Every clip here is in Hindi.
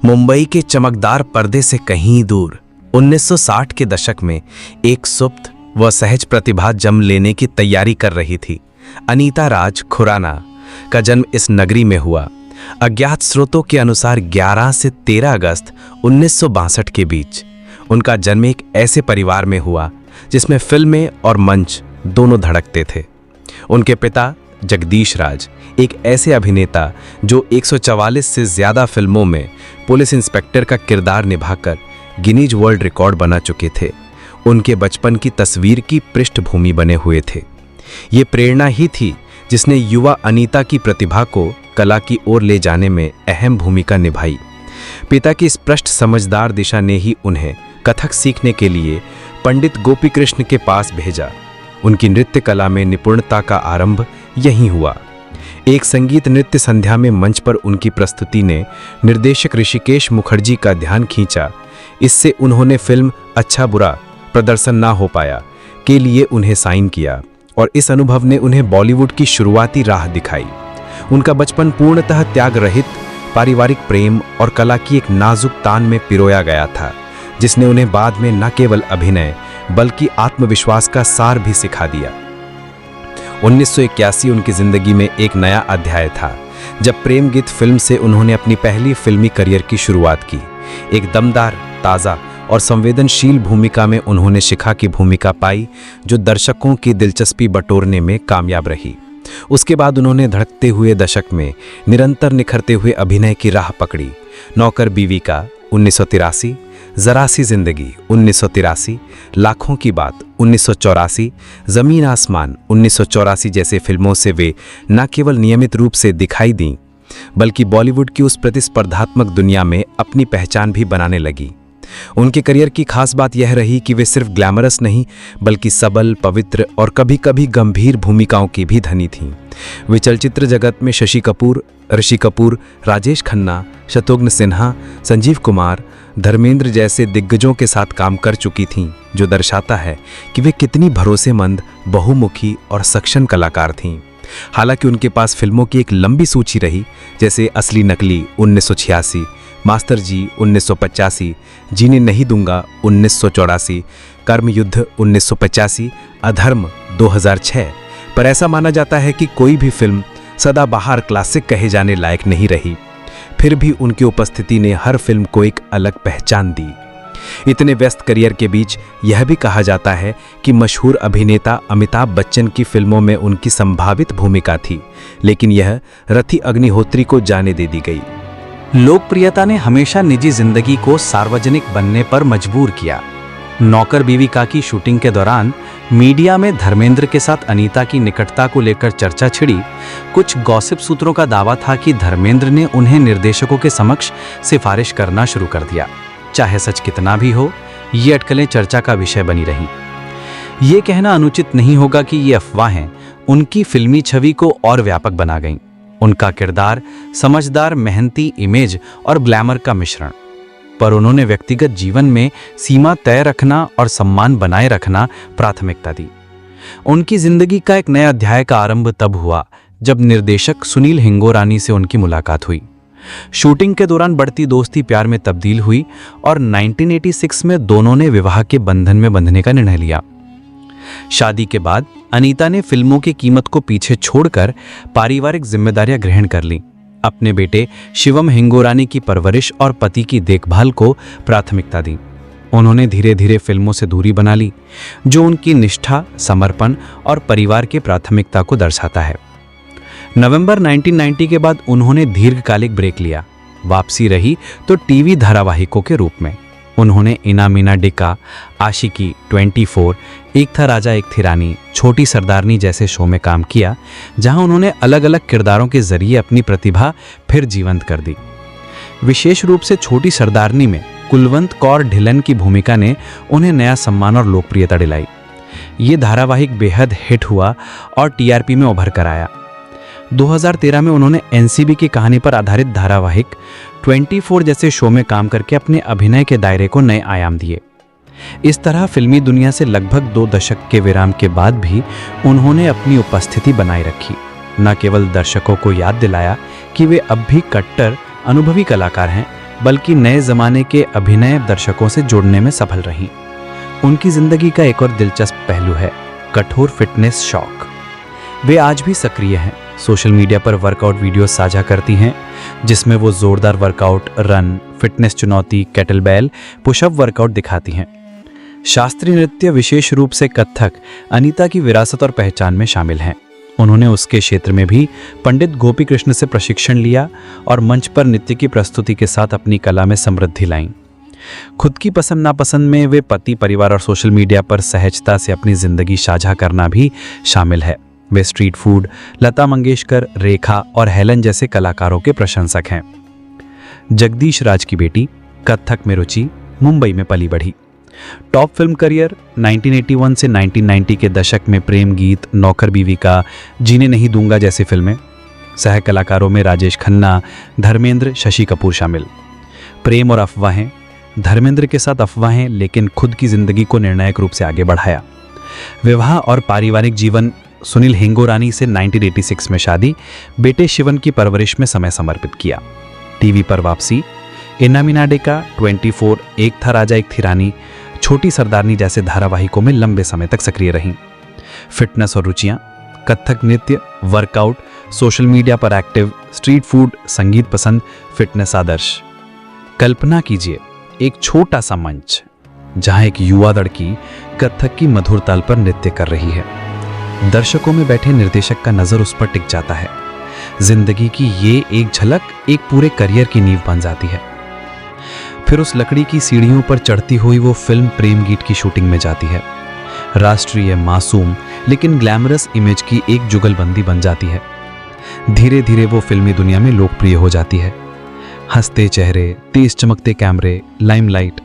मुंबई के चमकदार पर्दे से कहीं दूर 1960 के दशक में एक सुप्त व सहज प्रतिभा जन्म लेने की तैयारी कर रही थी। अनीता राज खुराना का जन्म इस नगरी में हुआ। अज्ञात स्रोतों के अनुसार 11 से 13 अगस्त 1962 के बीच उनका जन्म एक ऐसे परिवार में हुआ जिसमें फिल्में और मंच दोनों धड़कते थे। उनके पिता जगदीश राज एक ऐसे अभिनेता जो 144 से ज्यादा फिल्मों में पुलिस इंस्पेक्टर का किरदार निभाकर गिनीज वर्ल्ड रिकॉर्ड बना चुके थे, उनके बचपन की तस्वीर की पृष्ठभूमि बने हुए थे। ये प्रेरणा ही थी जिसने युवा अनीता की प्रतिभा को कला की ओर ले जाने में अहम भूमिका निभाई। पिता की स्पष्ट समझदार दिशा ने ही उन्हें कथक सीखने के लिए पंडित गोपी कृष्ण के पास भेजा। उनकी नृत्य कला में निपुणता का आरंभ यहीं हुआ। एक संगीत नृत्य संध्या में मंच पर उनकी प्रस्तुति ने निर्देशक ऋषिकेश मुखर्जी का ध्यान खींचा। इससे उन्होंने फिल्म अच्छा बुरा प्रदर्शन ना हो पाया के लिए उन्हें साइन किया और इस अनुभव ने उन्हें बॉलीवुड की शुरुआती राह दिखाई। उनका बचपन पूर्णतः त्याग रहित पारिवारिक प्रेम और कला की एक नाजुक तान में पिरोया गया था, जिसने उन्हें बाद में न केवल अभिनय बल्कि आत्मविश्वास का सार भी सिखा दिया। 1981 उनकी जिंदगी में एक नया अध्याय था, जब प्रेम गीत फिल्म से उन्होंने अपनी पहली फिल्मी करियर की शुरुआत की। एक दमदार, ताज़ा और संवेदनशील भूमिका में उन्होंने शिखा की भूमिका पाई, जो दर्शकों की दिलचस्पी बटोरने में कामयाब रही। उसके बाद उन्होंने धड़कते हुए दशक में निरंतर निखरते हुए अभिनय की राह पकड़ी। नौकर बीवी का 1983, जरा सी जिंदगी 1983, लाखों की बात 1984, जमीन आसमान 1984 जैसे फिल्मों से वे न केवल नियमित रूप से दिखाई दीं, बल्कि बॉलीवुड की उस प्रतिस्पर्धात्मक दुनिया में अपनी पहचान भी बनाने लगी। उनके करियर की खास बात यह रही कि वे सिर्फ ग्लैमरस नहीं बल्कि सबल, पवित्र और कभी-कभी गंभीर भूमिकाओं की भी धनी थीं। वे चलचित्र जगत में शशि कपूर, ऋषि कपूर, राजेश खन्ना, शत्रुघ्न सिन्हा, संजीव कुमार, धर्मेंद्र जैसे दिग्गजों के साथ काम कर चुकी थीं, जो दर्शाता है कि वे कितनी भरोसेमंद, बहुमुखी और सक्षम कलाकार थीं। हालांकि उनके पास फिल्मों की एक लंबी सूची रही, जैसे असली नकली 1986, मास्टर जी 1985, जीने नहीं दूंगा 1984, कर्मयुद्ध 1985, अधर्म 2006, पर ऐसा माना जाता है कि कोई भी फिल्म सदाबहार क्लासिक कहे जाने लायक नहीं रही। फिर भी उनकी उपस्थिति ने हर फिल्म को एक अलग पहचान दी। इतने व्यस्त करियर के बीच यह भी कहा जाता है कि मशहूर अभिनेता अमिताभ बच्चन की फिल्मों में उनकी संभावित भूमिका थी, लेकिन यह रथी अग्निहोत्री को जाने दे दी गई। लोकप्रियता ने हमेशा निजी जिंदगी को सार्वजनिक बनने पर मजबूर किया। नौकर बीवी का की शूटिंग के दौरान मीडिया में धर्मेंद्र के साथ अनीता की निकटता को लेकर चर्चा छिड़ी। कुछ गॉसिप सूत्रों का दावा था कि धर्मेंद्र ने उन्हें निर्देशकों के समक्ष सिफारिश करना शुरू कर दिया। चाहे सच कितना भी हो, ये अटकलें चर्चा का विषय बनी रही। ये कहना अनुचित नहीं होगा कि ये अफवाहें उनकी फिल्मी छवि को और व्यापक बना गईं। उनका किरदार समझदार, मेहनती इमेज और ग्लैमर का मिश्रण, पर उन्होंने व्यक्तिगत जीवन में सीमा तय रखना और सम्मान बनाए रखना प्राथमिकता दी। उनकी जिंदगी का एक नया अध्याय का आरंभ तब हुआ जब निर्देशक सुनील हिंगोरानी से उनकी मुलाकात हुई। शूटिंग के दौरान बढ़ती दोस्ती प्यार में तब्दील हुई और 1986 में दोनों ने विवाह के बंधन में बंधने का निर्णय लिया। शादी के बाद अनीता ने फिल्मों की कीमत को पीछे छोड़कर पारिवारिक जिम्मेदारियां ग्रहण कर लीं। अपने बेटे शिवम हिंगोरानी की परवरिश और पति की देखभाल को प्राथमिकता दी। उन्होंने धीरे धीरे फिल्मों से दूरी बना ली, जो उनकी निष्ठा, समर्पण और परिवार की प्राथमिकता को दर्शाता है। नवंबर 1990 के बाद उन्होंने दीर्घकालिक ब्रेक लिया। वापसी रही तो टीवी धारावाहिकों के रूप में। उन्होंने इना मीना डिका, आशिकी, 24, एक था राजा एक थी रानी, छोटी सरदारनी जैसे शो में काम किया, जहां उन्होंने अलग अलग किरदारों के जरिए अपनी प्रतिभा फिर जीवंत कर दी। विशेष रूप से छोटी सरदारनी में कुलवंत कौर ढिलन की भूमिका ने उन्हें नया सम्मान और लोकप्रियता दिलाई। ये धारावाहिक बेहद हिट हुआ और टीआरपी में उभर कर आया। 2013 में उन्होंने एनसीबी की कहानी पर आधारित धारावाहिक 24 जैसे शो में काम करके अपने अभिनय के दायरे को नए आयाम दिए। इस तरह फिल्मी दुनिया से लगभग 2 दशक के विराम के बाद भी उन्होंने अपनी उपस्थिति बनाए रखी। न केवल दर्शकों को याद दिलाया कि वे अब भी कट्टर अनुभवी कलाकार हैं, बल्कि नए जमाने के अभिनय दर्शकों से जोड़ने में सफल रहीं। उनकी जिंदगी का एक और दिलचस्प पहलू है कठोर फिटनेस शौक। वे आज भी सक्रिय हैं, सोशल मीडिया पर वर्कआउट वीडियो साझा करती हैं जिसमें वो जोरदार वर्कआउट, रन, फिटनेस चुनौती, केटलबेल, पुशअप वर्कआउट दिखाती हैं। शास्त्रीय नृत्य, विशेष रूप से कथक, अनीता की विरासत और पहचान में शामिल हैं। उन्होंने उसके क्षेत्र में भी पंडित गोपी कृष्ण से प्रशिक्षण लिया और मंच पर नृत्य की प्रस्तुति के साथ अपनी कला में समृद्धि लाईं। खुद की पसंद नापसंद में वे पति, परिवार और सोशल मीडिया पर सहजता से अपनी जिंदगी साझा करना भी शामिल है। Way street food, Lata Mangeshkar, रेखा और हेलन जैसे कलाकारों के प्रशंसक हैं। जगदीश राज की बेटी, कथक में रुचि, मुंबई में पली बढ़ी। टॉप फिल्म करियर 1981 से 1990 के दशक में प्रेम गीत, नौकर बीवी का, जीने नहीं दूंगा जैसी फिल्में। सह कलाकारों में राजेश खन्ना, धर्मेंद्र, शशि कपूर शामिल। प्रेम और अफवाहें, धर्मेंद्र के साथ अफवाहें, लेकिन खुद की जिंदगी को निर्णायक रूप से आगे बढ़ाया। विवाह और पारिवारिक जीवन, सुनील हिंगोरानी से 1986 में शादी, बेटे शिवन की परवरिश में समय समर्पित किया। टीवी पर वापसी, इन्ना मीनाडे का 24, एक था राजा एक थी रानी, छोटी सरदारनी जैसे धारावाहिकों में लंबे समय तक सक्रिय रहीं। फिटनेस और रुचियां, कथक नृत्य, वर्कआउट, सोशल मीडिया पर एक्टिव, स्ट्रीट फूड, संगीत पसंद, फिटनेस आदर्श। कल्पना कीजिए एक छोटा सा मंच जहां एक युवा लड़की कथक की मधुर ताल पर नृत्य कर रही है। दर्शकों में बैठे निर्देशक का नजर उस पर टिक जाता है। जिंदगी की ये एक झलक एक पूरे करियर की नींव बन जाती है। फिर उस लकड़ी की सीढ़ियों पर चढ़ती हुई वो फिल्म प्रेम गीत की शूटिंग में जाती है। राष्ट्रीय, मासूम लेकिन ग्लैमरस इमेज की एक जुगलबंदी बन जाती है। धीरे धीरे वो फिल्मी दुनिया में लोकप्रिय हो जाती है। हंसते चेहरे, तेज चमकते कैमरे, लाइमलाइट,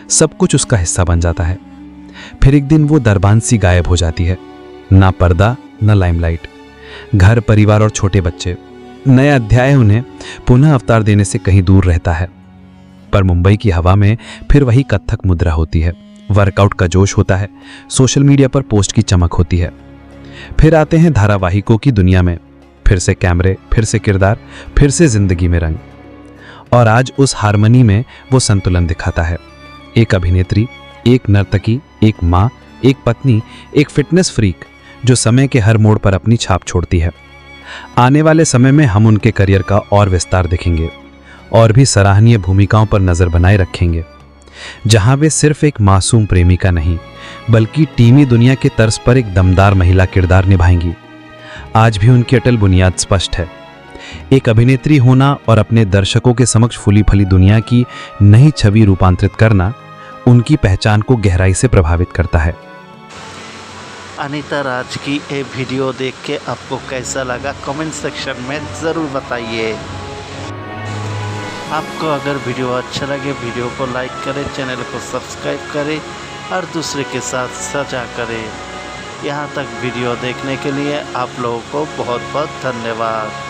सब कुछ उसका हिस्सा बन जाता है। फिर एक दिन वो दरबान सी गायब हो जाती है। ना पर्दा, ना लाइमलाइट, घर, परिवार और छोटे बच्चे। नया अध्याय उन्हें पुनः अवतार देने से कहीं दूर रहता है। पर मुंबई की हवा में फिर वही कथक मुद्रा होती है। वर्कआउट का जोश होता है, सोशल मीडिया पर पोस्ट की चमक होती है। फिर आते हैं धारावाहिकों की दुनिया में, फिर से कैमरे, फिर से किरदार, फिर से जिंदगी में रंग। और आज उस हारमनी में वो संतुलन दिखाता है। एक अभिनेत्री, एक नर्तकी, एक माँ, एक पत्नी, एक फिटनेस फ्रीक जो समय के हर मोड़ पर अपनी छाप छोड़ती है। आने वाले समय में हम उनके करियर का और विस्तार देखेंगे और भी सराहनीय भूमिकाओं पर नजर बनाए रखेंगे, जहां वे सिर्फ एक मासूम प्रेमिका नहीं बल्कि टीवी दुनिया के तर्ज पर एक दमदार महिला किरदार निभाएंगी। आज भी उनकी अटल बुनियाद स्पष्ट है। एक अभिनेत्री होना और अपने दर्शकों के समक्ष फूली फली दुनिया की नई छवि रूपांतरित करना उनकी पहचान को गहराई से प्रभावित करता है। अनीता राज की ये वीडियो देख के आपको कैसा लगा कमेंट सेक्शन में ज़रूर बताइए। आपको अगर वीडियो अच्छा लगे वीडियो को लाइक करें, चैनल को सब्सक्राइब करें और दूसरे के साथ साझा करें। यहाँ तक वीडियो देखने के लिए आप लोगों को बहुत बहुत धन्यवाद।